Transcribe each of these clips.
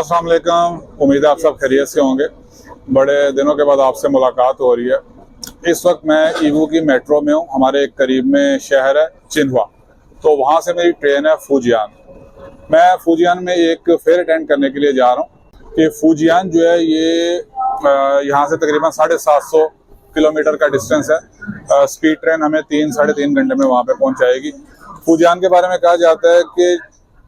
अस्सलाम वालेकुम। उम्मीद है आप सब खैरियत से होंगे। बड़े दिनों के बाद आपसे मुलाकात हो रही है। इस वक्त मैं ईवू की मेट्रो में हूँ। हमारे एक करीब में शहर है चिन्हुआ, तो वहाँ से मेरी ट्रेन है फूजियान। मैं फूजियान में एक फेयर अटेंड करने के लिए जा रहा हूँ। कि फूजियान जो है ये यहाँ से तकरीबन 750 किलोमीटर का डिस्टेंस है। स्पीड ट्रेन हमें 3-3.5 घंटे में वहाँ पे पहुँच जाएगी। फूजियान के बारे में कहा जाता है कि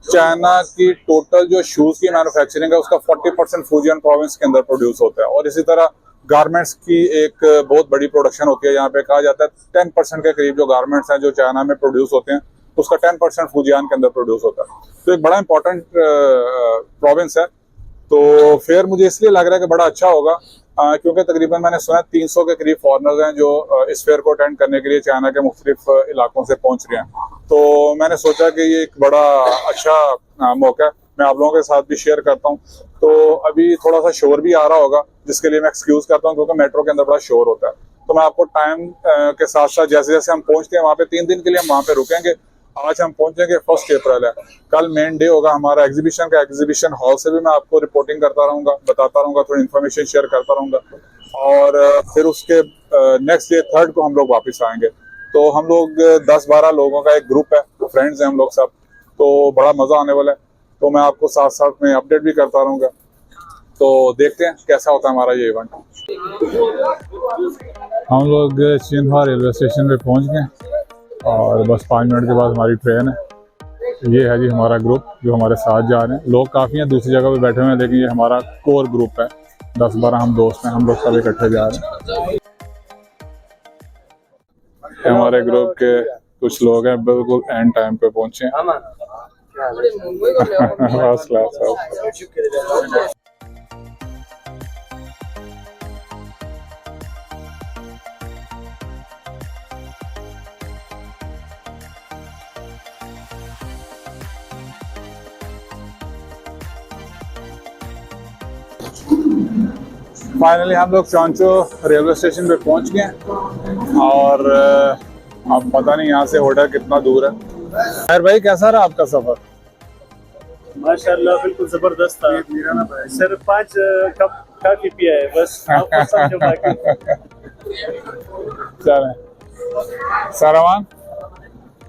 चाइना की टोटल जो शूज की मैन्युफैक्चरिंग है उसका 40% फूजियन प्रोविंस के अंदर प्रोड्यूस होता है। और इसी तरह गारमेंट्स की एक बहुत बड़ी प्रोडक्शन होती है। यहाँ पे कहा जाता है 10% के करीब जो गारमेंट्स हैं जो चाइना में प्रोड्यूस होते हैं उसका 10% फूजियान के अंदर प्रोड्यूस होता है। तो एक बड़ा इंपॉर्टेंट प्रोविंस है। तो फेयर मुझे इसलिए लग रहा है कि बड़ा अच्छा होगा क्योंकि तकरीबन मैंने सुना 300 के करीब फॉरनर्स हैं जो इस फेयर को अटेंड करने के लिए चाइना के मुख्तलिफ इलाकों से पहुंच रहे हैं। तो मैंने सोचा कि ये एक बड़ा अच्छा मौका है। मैं आप लोगों के साथ भी शेयर करता हूँ। तो अभी थोड़ा सा शोर भी आ रहा होगा जिसके लिए मैं एक्सक्यूज करता हूँ क्योंकि मेट्रो के अंदर बड़ा शोर होता है। तो मैं आपको टाइम के साथ साथ जैसे जैसे हम पहुंचते हैं वहाँ पे 3 दिन के लिए हम वहाँ पे रुकेंगे। आज हम पहुंचेंगे 1 अप्रैल है। कल मेन डे होगा हमारा एग्जीबिशन का। एग्जीबिशन हॉल से भी मैं आपको रिपोर्टिंग करता रहूंगा, बताता रहूंगा, थोड़ी इन्फॉर्मेशन शेयर करता रहूंगा। और फिर उसके नेक्स्ट डे 3rd को हम लोग वापस आएंगे। तो हम लोग 10-12 लोगों का एक ग्रुप है, फ्रेंड्स हैं हम लोग सब। तो बड़ा मजा आने वाला है। तो मैं आपको साथ साथ में अपडेट भी करता रहूंगा। तो देखते हैं कैसा होता है हमारा ये इवेंट। हम लोग चिन्हुआ रेलवे स्टेशन पे पहुंच गए और बस 5 मिनट के बाद हमारी ट्रेन है। ये है जी हमारा ग्रुप जो हमारे साथ जा रहे हैं। लोग काफ़ी हैं दूसरी जगह पे बैठे हुए हैं लेकिन ये हमारा कोर ग्रुप है। 10-12 हम दोस्त हैं, हम लोग सब इकट्ठे जा रहे हैं। हमारे ग्रुप के कुछ लोग हैं बिल्कुल एंड टाइम पे पहुंचे। First class. फाइनली हम लोग चौंचो रेलवे स्टेशन पे पहुंच गए और अब पता नहीं यहाँ से होटल कितना दूर है। खैर भाई कैसा रहा आपका सफर? माशाल्लाह बिल्कुल जबरदस्त था। सिर्फ 5 कप कॉफी पिया है बस। आपको समझो बाकी। चलें Sarawan,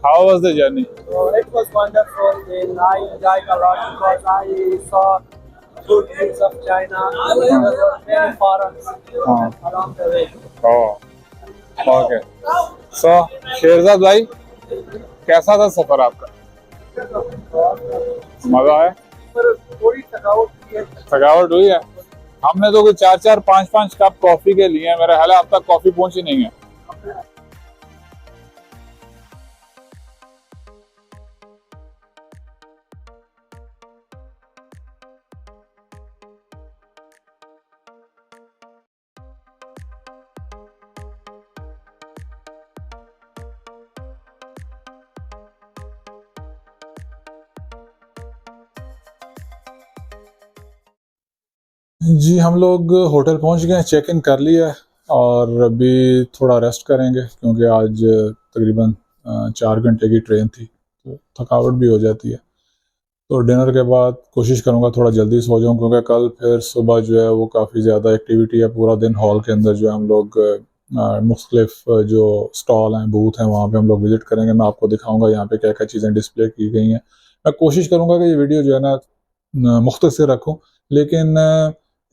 how was the journey? It was wonderful and I enjoyed a lot because I saw good views of China. There were many foreigns along the way. Oh, okay. So, Sherzad भाई कैसा था सफर आपका? मजा आया? पर थोड़ी थकावट हुई है। हमने तो कोई 4-4, 5-5 कप कॉफी के लिए मेरा ख्याल है अब तक कॉफी पहुंची नहीं है। जी हम लोग होटल पहुंच गए, चेक इन कर लिया और अभी थोड़ा रेस्ट करेंगे क्योंकि आज तकरीबन 4 घंटे की ट्रेन थी तो थकावट भी हो जाती है। तो डिनर के बाद कोशिश करूंगा थोड़ा जल्दी सो जाऊं क्योंकि कल फिर सुबह जो है वो काफ़ी ज़्यादा एक्टिविटी है। पूरा दिन हॉल के अंदर जो है हम लोग मुख्तलिफ जो स्टॉल हैं, बूथ हैं, वहाँ पे हम लोग विज़िट करेंगे। मैं आपको दिखाऊंगा यहाँ पे क्या क्या चीज़ें डिस्प्ले की गई हैं। मैं कोशिश करूँगा कि ये वीडियो जो है ना मुख्तसर रखूँ, लेकिन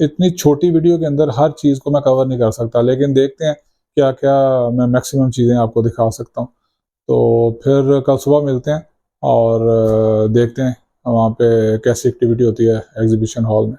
इतनी छोटी वीडियो के अंदर हर चीज़ को मैं कवर नहीं कर सकता, लेकिन देखते हैं क्या क्या मैं मैक्सिमम चीज़ें आपको दिखा सकता हूँ। तो फिर कल सुबह मिलते हैं और देखते हैं वहाँ पे कैसी एक्टिविटी होती है एग्जीबिशन हॉल में।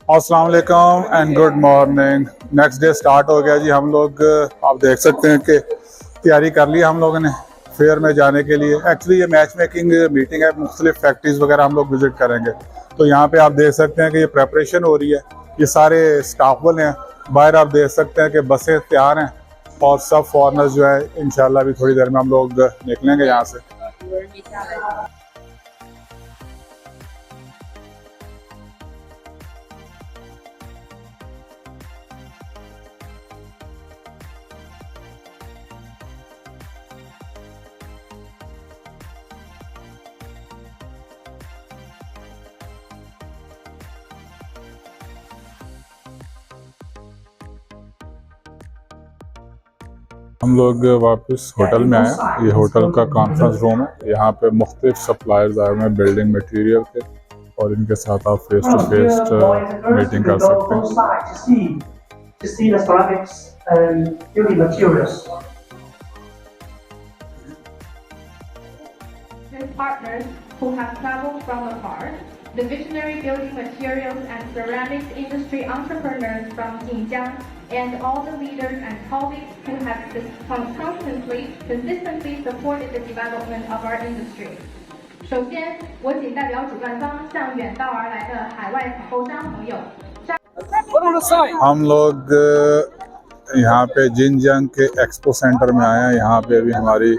अस्सलाम वालेकुम and good morning. Next day start हो गया जी। हम लोग आप देख सकते हैं कि तैयारी कर ली हम लोगों ने फेयर में जाने के लिए। एक्चुअली ये मैच मेकिंग मीटिंग है, मुख्तलिफ फैक्ट्रीज वगैरह हम लोग विजिट करेंगे। तो यहाँ पे आप देख सकते हैं कि ये प्रेपरेशन हो रही है। ये सारे स्टाफ वाले हैं। बाहर आप देख सकते हैं कि बसें तैयार हैं और सब फॉरनर्स जो है इंशाल्लाह भी थोड़ी देर में हम लोग निकलेंगे यहाँ से। हम लोग वापस होटल में आए हैं। ये होटल का कॉन्फ्रेंस रूम है। यहाँ पे मुख्तलिफ सप्लायर्स आए हुए हैं बिल्डिंग मटेरियल के, और इनके साथ आप फेस टू फेस मीटिंग कर सकते हैं। Partners who have traveled from afar, the visionary building materials and ceramics industry entrepreneurs from Xinjiang, and all the leaders and colleagues who have consistently supported the development of our industry. 首先，我谨代表主办方向远道而来的海外采购商朋友。 हम लोग यहाँ पे Jinjiang के expo centre में आए हैं। यहाँ पे अभी हमारी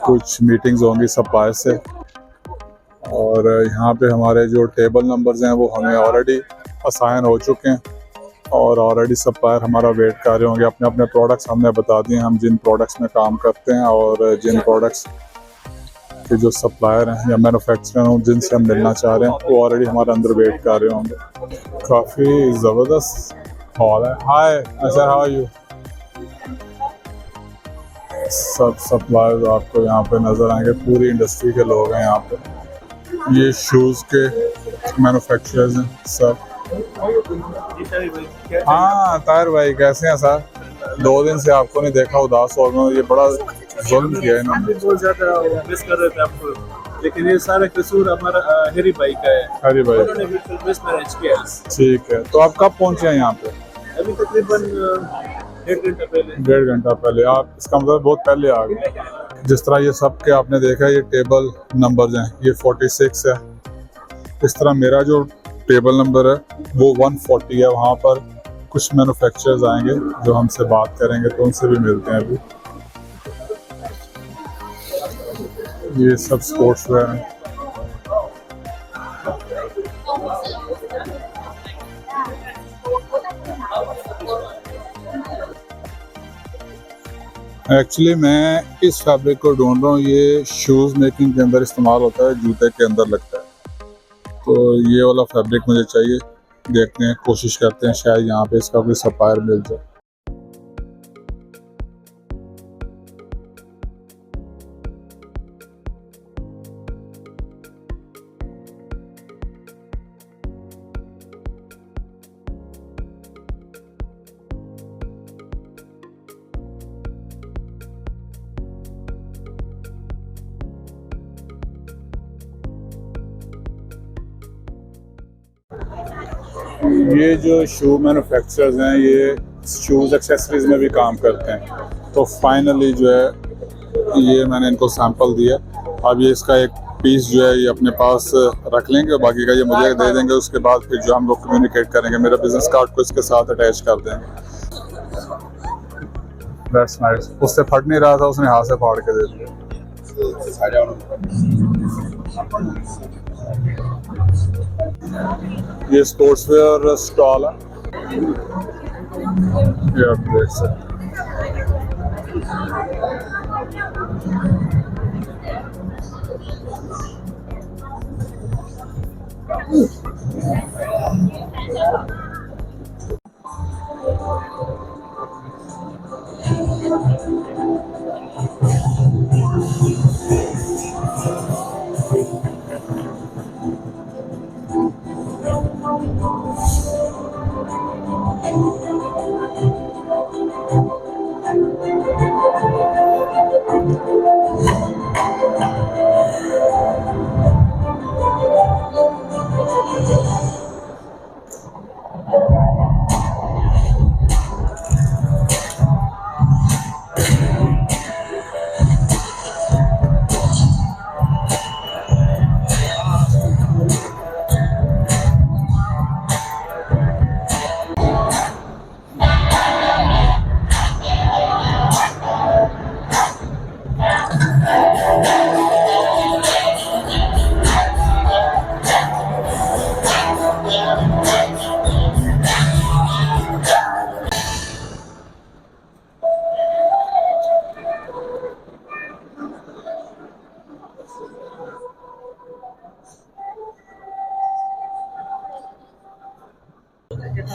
कुछ मीटिंग्स होंगी सप्लायर से, और यहाँ पे हमारे जो टेबल नंबर्स हैं वो हमें ऑलरेडी असाइन हो चुके हैं, और ऑलरेडी सप्लायर हमारा वेट कर रहे होंगे। अपने अपने प्रोडक्ट्स हमने बता दिए हम जिन प्रोडक्ट्स में काम करते हैं, और जिन प्रोडक्ट्स के जो सप्लायर हैं या मैन्युफैक्चरर हैं जिनसे हम मिलना चाह रहे हैं वो ऑलरेडी हमारे अंदर वेट कर रहे होंगे। काफ़ी ज़बरदस्त हॉल है। Hi sir, how are you? सब सप्लायर्स आपको यहाँ पे नज़र आएंगे, पूरी इंडस्ट्री के लोग हैं यहाँ पे। ये शूज़ के मैन्युफैक्चरर्स हैं सब। हाँ ताहिर भाई, कैसे हैं सर? 2 दिन से आपको नहीं देखा, उदास हो गए। ये बड़ा जुल्म किया है इन्होंने। बहुत ज़्यादा मिस कर रहे थे आपको, लेकिन ये सारा कसूर हमारा हरी भाई का है। हरी भाई, उन्होंने बिल्कुल मिसमैनेज किया। ठीक है। तो आप कब पहुँचे हैं यहाँ पे? अभी तकरीबन 1.5 घंटा पहले। 1.5 घंटा पहले आप, इसका मतलब बहुत पहले आ गए। जिस तरह ये सब के आपने देखा, ये टेबल नंबर्स हैं, ये 46 है। इस तरह मेरा जो टेबल नंबर है वो 140 है। वहाँ पर कुछ मैन्युफैक्चरर्स आएंगे जो हमसे बात करेंगे, तो उनसे भी मिलते हैं। अभी ये सब स्पोर्ट्स वेयर हैं। एक्चुअली मैं इस फैब्रिक को ढूंढ रहा हूँ। ये शूज़ मेकिंग के अंदर इस्तेमाल होता है, जूते के अंदर लगता है। तो ये वाला फैब्रिक मुझे चाहिए। देखते हैं, कोशिश करते हैं शायद यहाँ पे इसका कोई सप्लायर मिल जाए। ये जो शू मैन्युफैक्चरर्स हैं ये शूज़ एक्सेसरीज में भी काम करते हैं। तो फाइनली जो है ये मैंने इनको सैंपल दिया। अब ये इसका एक पीस जो है ये अपने पास रख लेंगे, बाकी का ये मुझे दे देंगे। उसके बाद फिर जो हम लोग कम्युनिकेट करेंगे, मेरा बिजनेस कार्ड को इसके साथ अटैच कर देंगे। That's nice. उससे फट नहीं रहा था, उसने हाथ से फाड़ के दे दिया। ये स्पोर्ट्स वेयर स्टॉल है, ये आप देख सकते हैं।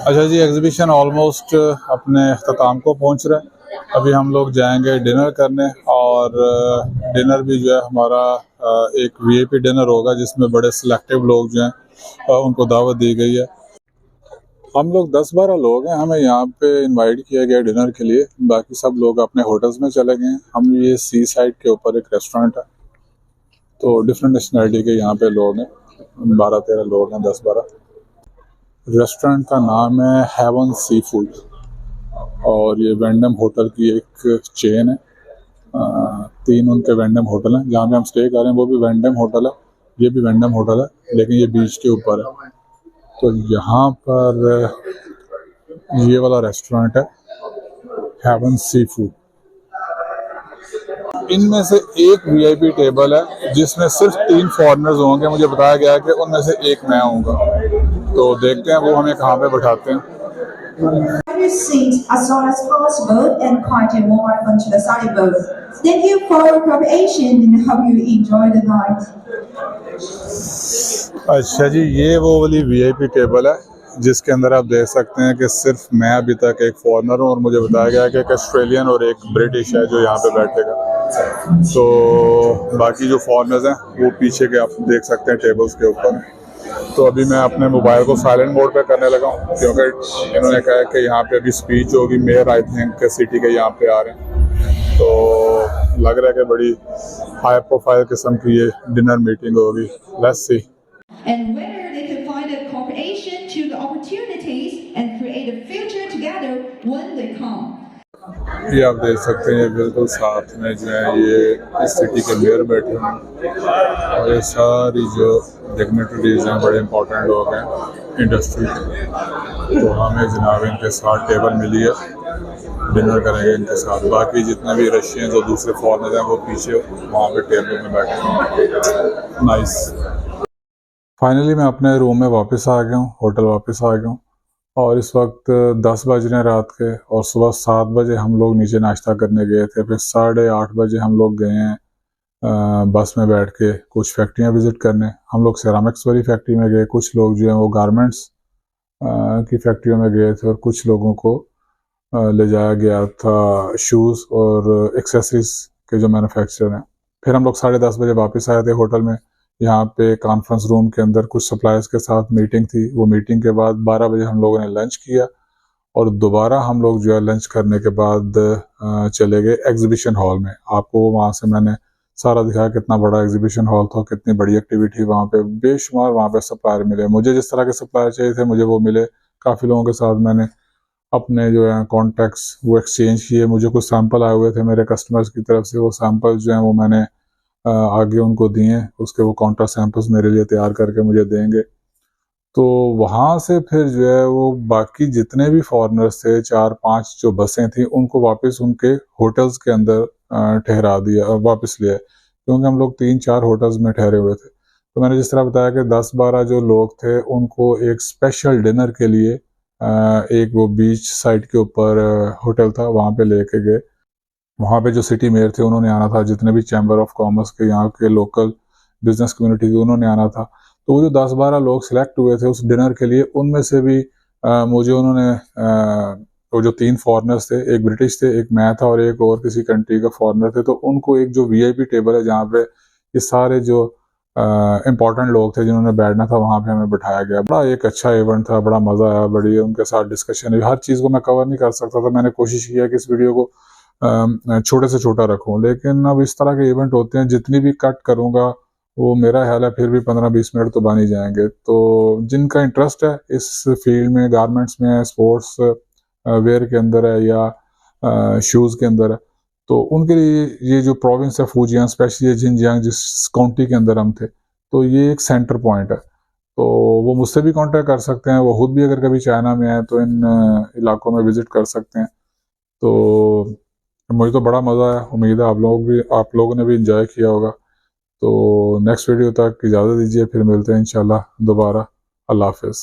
अच्छा जी, एग्जीबिशन ऑलमोस्ट अपने अख्ताम को पहुंच रहा है। अभी हम लोग जाएंगे डिनर करने, और डिनर भी जो है हमारा एक वीआईपी डिनर होगा जिसमें बड़े सिलेक्टिव लोग जो हैं उनको दावत दी गई है। हम लोग 10-12 लोग हैं, हमें यहाँ पे इनवाइट किया गया डिनर के लिए। बाकी सब लोग अपने होटल्स में चले गए हैं। हम ये सी साइड के ऊपर एक रेस्टोरेंट है, तो डिफरेंट नेशनलिटी के यहाँ पे लोग हैं, 12-13 लोग हैं, 10-12। रेस्टोरेंट का नाम है हेवन सी फूड, और ये वेंडम होटल की एक चेन है। 3 उनके वेंडम होटल हैं। जहाँ पे हम स्टे कर रहे हैं वो भी वेंडम होटल है, ये भी वेंडम होटल है, लेकिन ये बीच के ऊपर है। तो यहाँ पर ये वाला रेस्टोरेंट है हेवन सी फूड। इनमें से एक वीआईपी टेबल है जिसमें सिर्फ 3 फॉरेनर्स होंगे। मुझे बताया गया है कि उनमें से एक मैं होऊंगा, तो देखते हैं वो हमें कहाँ पे बैठाते हैं। Seat as long as possible and kindly move onto the side boat. Thank you for your cooperation and hope you enjoy the night. अच्छा जी, ये वो वाली वीआईपी टेबल है जिसके अंदर आप देख सकते हैं कि सिर्फ मैं अभी तक एक फॉरेनर हूँ, और मुझे बताया गया है कि एक ऑस्ट्रेलियन और एक ब्रिटिश है जो यहाँ पे बैठेगा। तो बाकी जो फॉरेनर्स हैं वो पीछे के आप देख सकते हैं टेबल्स के ऊपर। तो अभी मैं अपने मोबाइल को साइलेंट मोड पे करने लगा हूँ, क्योंकि इन्होंने कहा है कि यहाँ पे अभी स्पीच होगी। मेयर आई थिंक सिटी के यहाँ पे आ रहे हैं, तो लग रहा है कि बड़ी हाई प्रोफाइल किस्म की ये डिनर मीटिंग होगी। Let's see. And whether they can find a cooperation to the opportunities and create a future together when they come. ये आप देख सकते हैं बिल्कुल साथ में जो है ये इस सिटी के मेयर बैठे हैं, और ये सारी जो डिग्निटरीज हैं बड़े इंपॉर्टेंट लोग हैं इंडस्ट्री के। तो हमें जनाब इनके साथ टेबल मिली है, डिनर करेंगे इनके साथ। बाकी जितने भी रशियंस और दूसरे फॉरेनर्स हैं वो पीछे वहाँ पे टेबल में बैठे हैं। नाइस। फाइनली मैं अपने रूम में वापस आ गया हूँ, होटल वापस आ गया हूँ, और इस वक्त 10 बज रहे हैं रात के, और सुबह 7 बजे हम लोग नीचे नाश्ता करने गए थे। फिर 8:30 बजे हम लोग गए हैं बस में बैठ के कुछ फैक्ट्रियाँ विज़िट करने। हम लोग सेरामिक्स वाली फैक्ट्री में गए, कुछ लोग जो हैं वो गारमेंट्स की फैक्ट्रियों में गए थे, और कुछ लोगों को ले जाया गया था शूज़ और एक्सेसरीज के जो मैन्युफैक्चरर हैं। फिर हम लोग 10:30 बजे वापस आए थे होटल में। यहाँ पे कॉन्फ्रेंस रूम के अंदर कुछ सप्लायर्स के साथ मीटिंग थी। वो मीटिंग के बाद 12 बजे हम लोगों ने लंच किया, और दोबारा हम लोग जो है लंच करने के बाद चले गए एग्जीबिशन हॉल में। आपको वहाँ से मैंने सारा दिखाया कितना बड़ा एग्जीबिशन हॉल था, कितनी बड़ी एक्टिविटी वहाँ पे, बेशुमार वहाँ पे सप्लायर मिले। मुझे जिस तरह के सप्लायर चाहिए थे मुझे वो मिले। काफ़ी लोगों के साथ मैंने अपने जो है कॉन्टैक्ट्स वो एक्सचेंज किए। मुझे कुछ सैंपल आए हुए थे मेरे कस्टमर्स की तरफ से, वो सैंपल जो हैं वो मैंने आगे उनको दिए। उसके वो काउंटर सैंपल्स मेरे लिए तैयार करके मुझे देंगे। तो वहाँ से फिर जो है वो बाकी जितने भी फॉरेनर्स थे, 4-5 जो बसें थी, उनको वापस उनके होटल्स के अंदर ठहरा दिया, वापस लिया, क्योंकि हम लोग 3-4 होटल्स में ठहरे हुए थे। तो मैंने जिस तरह बताया कि 10-12 जो लोग थे उनको एक स्पेशल डिनर के लिए एक वो बीच साइड के ऊपर होटल था, वहाँ पे लेके गए। वहाँ पे जो सिटी मेयर थे उन्होंने आना था, जितने भी चैम्बर ऑफ कॉमर्स के यहाँ के लोकल बिजनेस कम्युनिटी थी उन्होंने आना था। तो वो जो 10-12 लोग सिलेक्ट हुए थे उस डिनर के लिए, उनमें से भी मुझे उन्होंने वो जो 3 फॉरेनर्स थे, एक ब्रिटिश थे, एक मैं था और एक और किसी कंट्री का फॉरेनर थे, तो उनको एक जो वीआईपी टेबल है जहाँ पे ये सारे जो इम्पोर्टेंट लोग थे जिन्होंने बैठना था वहाँ पे हमें बिठाया गया। बड़ा एक अच्छा इवेंट था, बड़ा मज़ा आया, बड़ी उनके साथ डिस्कशन हुई। हर चीज़ को मैं कवर नहीं कर सकता था, मैंने कोशिश किया कि इस वीडियो को छोटे से छोटा रखूं, लेकिन अब इस तरह के इवेंट होते हैं, जितनी भी कट करूंगा वो मेरा ख्याल है फिर भी 15-20 मिनट तो बन ही जाएंगे। तो जिनका इंटरेस्ट है इस फील्ड में, गारमेंट्स में, स्पोर्ट्स वेयर के अंदर है या शूज़ के अंदर है, तो उनके लिए ये जो प्रोविंस है फुजियान, स्पेशली जिनजियांग जिस काउंटी के अंदर हम थे, तो ये एक सेंटर पॉइंट है। तो वो मुझसे भी कांटेक्ट कर सकते हैं, वो खुद भी अगर कभी चाइना में आए तो इन इलाकों में विजिट कर सकते हैं। तो मुझे तो बड़ा मज़ा आया, उम्मीद है आप लोगों ने भी इंजॉय किया होगा। तो नेक्स्ट वीडियो तक इजाज़त दीजिए, फिर मिलते हैं इंशाल्लाह दोबारा। अल्लाह हाफ़िज़।